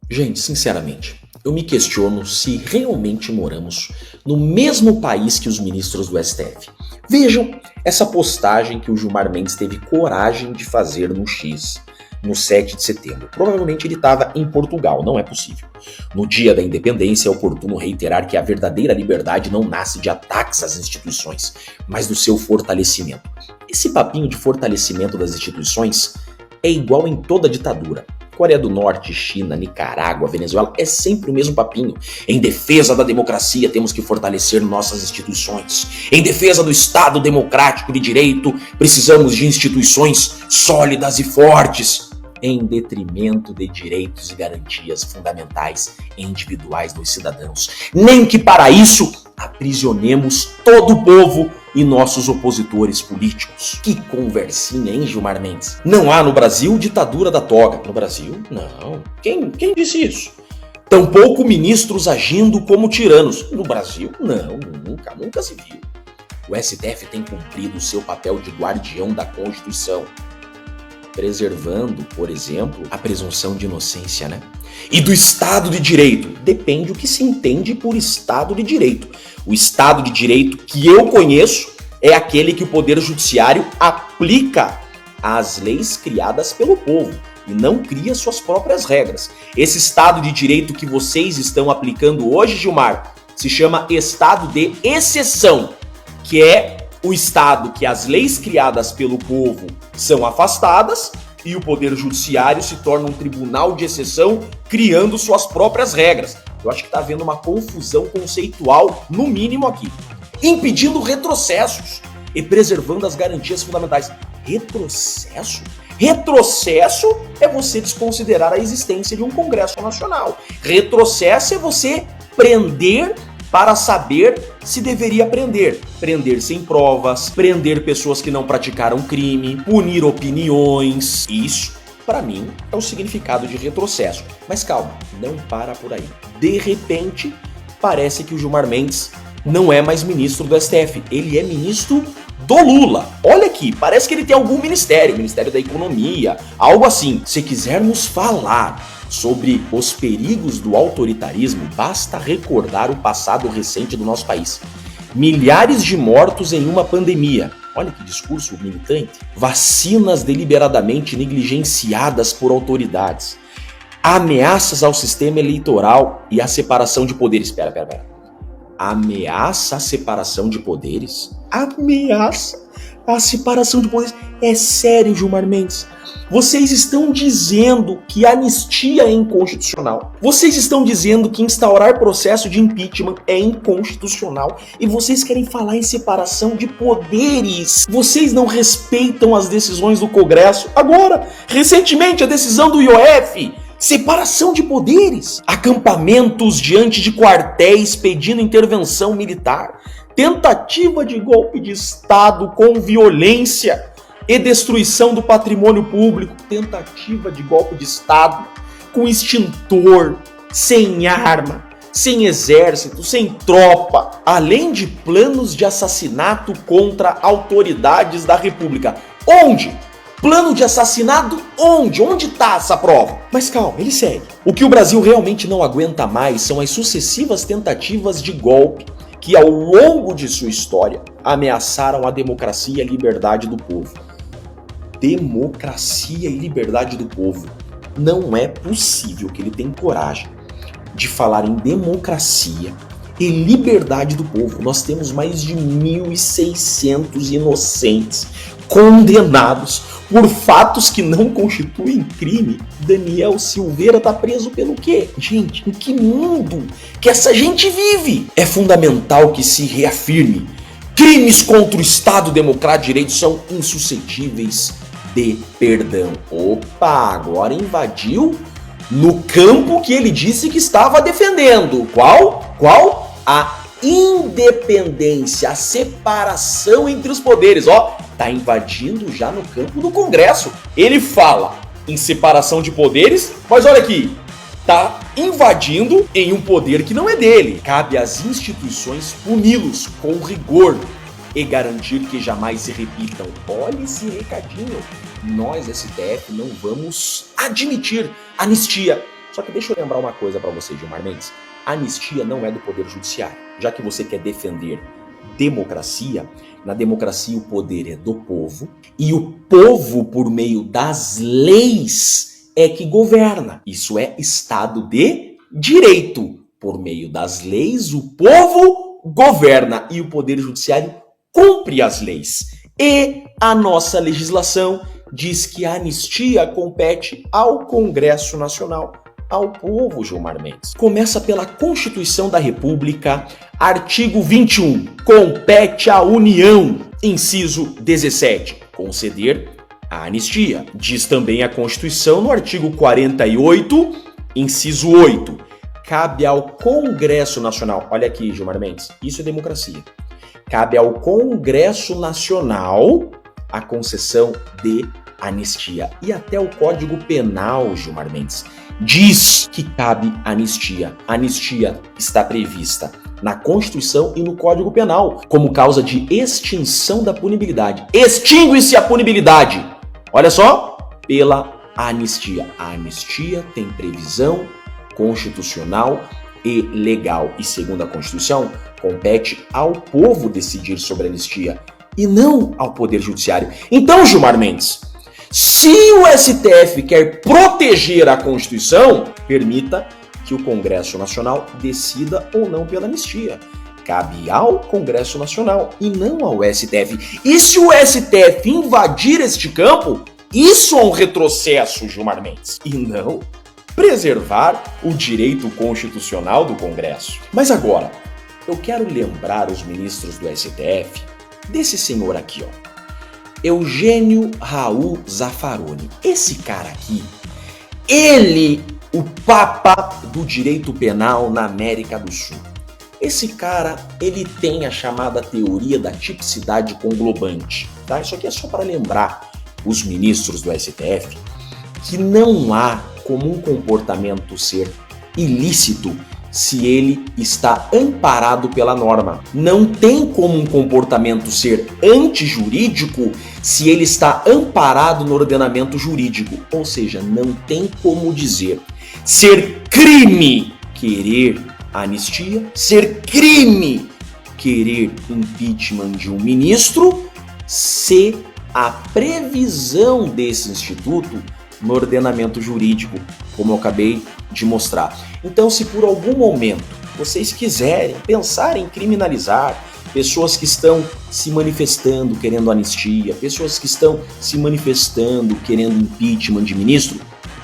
Gente, sinceramente, eu me questiono se realmente moramos no mesmo país que os ministros do STF. Vejam essa postagem que o Gilmar Mendes teve coragem de fazer no X, no 7 de setembro. Provavelmente ele estava em Portugal, não é possível. No dia da independência, é oportuno reiterar que a verdadeira liberdade não nasce de ataques às instituições, mas do seu fortalecimento. Esse papinho de fortalecimento das instituições é igual em toda ditadura. Coreia do Norte, China, Nicarágua, Venezuela, é sempre o mesmo papinho. Em defesa da democracia, temos que fortalecer nossas instituições. Em defesa do Estado democrático de direito, precisamos de instituições sólidas e fortes, em detrimento de direitos e garantias fundamentais e individuais dos cidadãos. Nem que para isso aprisionemos todo o povo e nossos opositores políticos. Que conversinha, hein, Gilmar Mendes? Não há no Brasil ditadura da toga. No Brasil? Não. Quem disse isso? Tampouco ministros agindo como tiranos. No Brasil? Não, nunca se viu. O STF tem cumprido seu papel de guardião da Constituição, preservando, por exemplo, a presunção de inocência, né? E do Estado de Direito. Depende o que se entende por Estado de Direito. O Estado de Direito que eu conheço é aquele que o Poder Judiciário aplica às leis criadas pelo povo e não cria suas próprias regras. Esse Estado de Direito que vocês estão aplicando hoje, Gilmar, se chama Estado de Exceção, que é o Estado que as leis criadas pelo povo são afastadas e o Poder Judiciário se torna um tribunal de exceção, criando suas próprias regras. Eu acho que está havendo uma confusão conceitual, no mínimo aqui. Impedindo retrocessos e preservando as garantias fundamentais. Retrocesso? Retrocesso é você desconsiderar a existência de um Congresso Nacional. Retrocesso é você prender para saber se deveria prender. Prender sem provas, prender pessoas que não praticaram crime, punir opiniões. Isso, para mim, é o significado de retrocesso. Mas calma, não para por aí. De repente, parece que o Gilmar Mendes não é mais ministro do STF. Ele é ministro do Lula. Olha aqui, parece que ele tem algum ministério, Ministério da Economia, algo assim. Se quisermos falar sobre os perigos do autoritarismo, basta recordar o passado recente do nosso país. Milhares de mortos em uma pandemia. Olha que discurso militante. Vacinas deliberadamente negligenciadas por autoridades. Ameaças ao sistema eleitoral e à separação de poderes. Pera. Ameaça à separação de poderes? Ameaça à separação de poderes? É sério, Gilmar Mendes? Vocês estão dizendo que anistia é inconstitucional. Vocês estão dizendo que instaurar processo de impeachment é inconstitucional. E vocês querem falar em separação de poderes. Vocês não respeitam as decisões do Congresso. Agora, recentemente, a decisão do IOF. Separação de poderes. Acampamentos diante de quartéis pedindo intervenção militar. Tentativa de golpe de Estado com violência e destruição do patrimônio público, tentativa de golpe de Estado, com extintor, sem arma, sem exército, sem tropa, além de planos de assassinato contra autoridades da República. Onde? Plano de assassinato? Onde? Onde está essa prova? Mas calma, ele segue. O que o Brasil realmente não aguenta mais são as sucessivas tentativas de golpe que, ao longo de sua história, ameaçaram a democracia e a liberdade do povo. Democracia e liberdade do povo. Não é possível que ele tenha coragem de falar em democracia e liberdade do povo. Nós temos mais de 1.600 inocentes condenados por fatos que não constituem crime. Daniel Silveira tá preso pelo quê? Gente, em que mundo que essa gente vive? É fundamental que se reafirme: crimes contra o Estado Democrático de Direito são insuscetíveis de perdão. Opa, agora invadiu no campo que ele disse que estava defendendo. Qual? A independência, a separação entre os poderes. Ó, tá invadindo já no campo do Congresso. Ele fala em separação de poderes, mas olha aqui, tá invadindo em um poder que não é dele. Cabe às instituições puni-los com rigor e garantir que jamais se repitam. Olha esse recadinho. Nós, STF, não vamos admitir anistia Só que deixa eu lembrar uma coisa para você, Gilmar Mendes. A anistia não é do Poder Judiciário. Já que você quer defender democracia, na democracia o poder é do povo e o povo, por meio das leis, é que governa. Isso é Estado de Direito. Por meio das leis, o povo governa e o Poder Judiciário cumpre as leis. E a nossa legislação diz que a anistia compete ao Congresso Nacional, ao povo, Gilmar Mendes. Começa pela Constituição da República, artigo 21. Compete à União, inciso 17, conceder a anistia. Diz também a Constituição no artigo 48, inciso 8. Cabe ao Congresso Nacional, olha aqui, Gilmar Mendes, isso é democracia. Cabe ao Congresso Nacional a concessão de anistia. E até o Código Penal, Gilmar Mendes, diz que cabe anistia. A anistia está prevista na Constituição e no Código Penal como causa de extinção da punibilidade. Extingue-se a punibilidade, olha só, pela anistia. A anistia tem previsão constitucional e legal. E segundo a Constituição, compete ao povo decidir sobre a anistia e não ao Poder Judiciário. Então, Gilmar Mendes, se o STF quer proteger a Constituição, permita que o Congresso Nacional decida ou não pela anistia. Cabe ao Congresso Nacional e não ao STF. E se o STF invadir este campo, isso é um retrocesso, Gilmar Mendes, e não preservar o direito constitucional do Congresso. Mas agora, eu quero lembrar os ministros do STF desse senhor aqui, ó. Eugênio Raul Zaffaroni. Esse cara aqui, ele, o papa do direito penal na América do Sul. Esse cara, ele tem a chamada teoria da tipicidade conglobante, tá? Isso aqui é só para lembrar os ministros do STF que não há como um comportamento ser ilícito se ele está amparado pela norma. Não tem como um comportamento ser antijurídico se ele está amparado no ordenamento jurídico. Ou seja, não tem como dizer ser crime querer anistia, ser crime querer impeachment de um ministro, se a previsão desse instituto no ordenamento jurídico, como eu acabei de mostrar. Então, se por algum momento vocês quiserem pensar em criminalizar pessoas que estão se manifestando querendo anistia, pessoas que estão se manifestando querendo impeachment de ministro,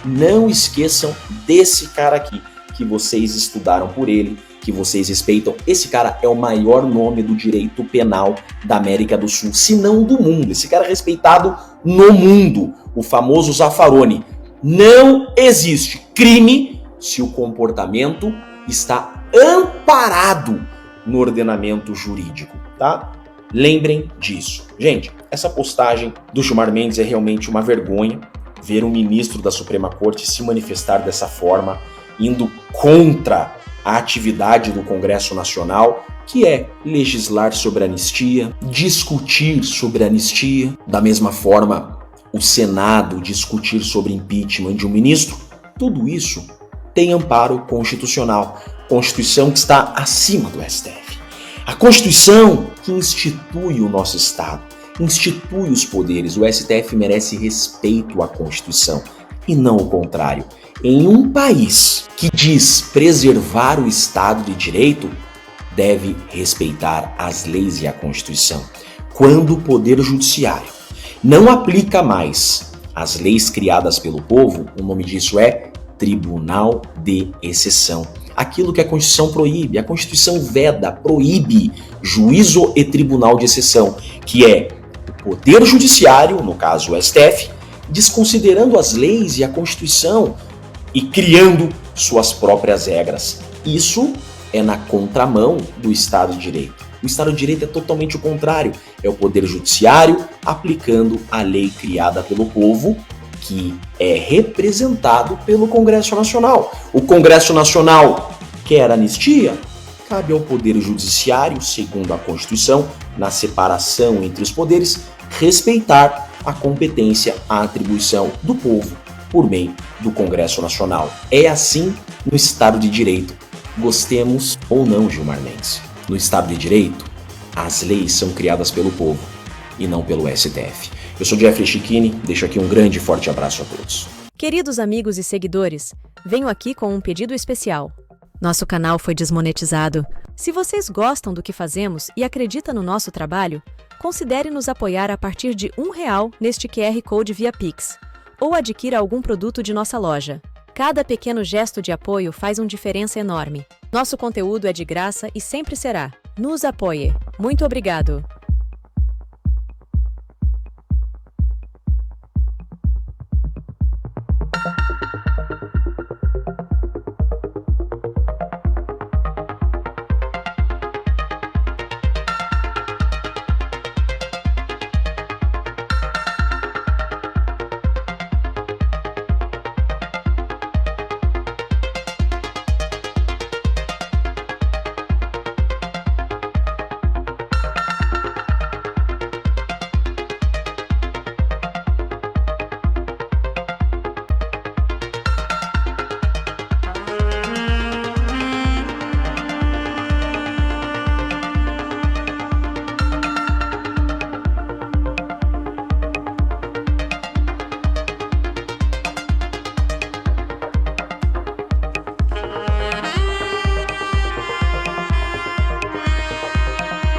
não esqueçam desse cara aqui, que vocês estudaram por ele, que vocês respeitam. Esse cara é o maior nome do direito penal da América do Sul, se não do mundo. Esse cara é respeitado no mundo, o famoso Zaffaroni. Não existe crime se o comportamento está amparado no ordenamento jurídico, tá? Lembrem disso. Gente, essa postagem do Gilmar Mendes é realmente uma vergonha ver um ministro da Suprema Corte se manifestar dessa forma, indo contra a atividade do Congresso Nacional, que é legislar sobre anistia, discutir sobre anistia, da mesma forma o Senado discutir sobre impeachment de um ministro. Tudo isso tem amparo constitucional, Constituição que está acima do STF. A Constituição que institui o nosso Estado, institui os poderes. O STF merece respeito à Constituição e não o contrário. Em um país que diz preservar o Estado de Direito, deve respeitar as leis e a Constituição. Quando o Poder Judiciário não aplica mais as leis criadas pelo povo, o nome disso é Tribunal de Exceção. Aquilo que a Constituição proíbe, a Constituição veda, proíbe juízo e tribunal de exceção, que é o Poder Judiciário, no caso o STF, desconsiderando as leis e a Constituição e criando suas próprias regras. Isso é na contramão do Estado de Direito. O Estado de Direito é totalmente o contrário. É o Poder Judiciário aplicando a lei criada pelo povo, que é representado pelo Congresso Nacional. O Congresso Nacional quer anistia? Cabe ao Poder Judiciário, segundo a Constituição, na separação entre os poderes, respeitar a competência, a atribuição do povo. por meio do Congresso Nacional. É assim no Estado de Direito. Gostemos ou não, Gilmar Mendes. No Estado de Direito, as leis são criadas pelo povo e não pelo STF. Eu sou Jeffrey Chiquini, deixo aqui um grande e forte abraço a todos. Queridos amigos e seguidores, venho aqui com um pedido especial. Nosso canal foi desmonetizado. Se vocês gostam do que fazemos e acreditam no nosso trabalho, considere nos apoiar a partir de R$1 neste QR Code via Pix, ou adquira algum produto de nossa loja. Cada pequeno gesto de apoio faz uma diferença enorme. Nosso conteúdo é de graça e sempre será. Nos apoie. Muito obrigado!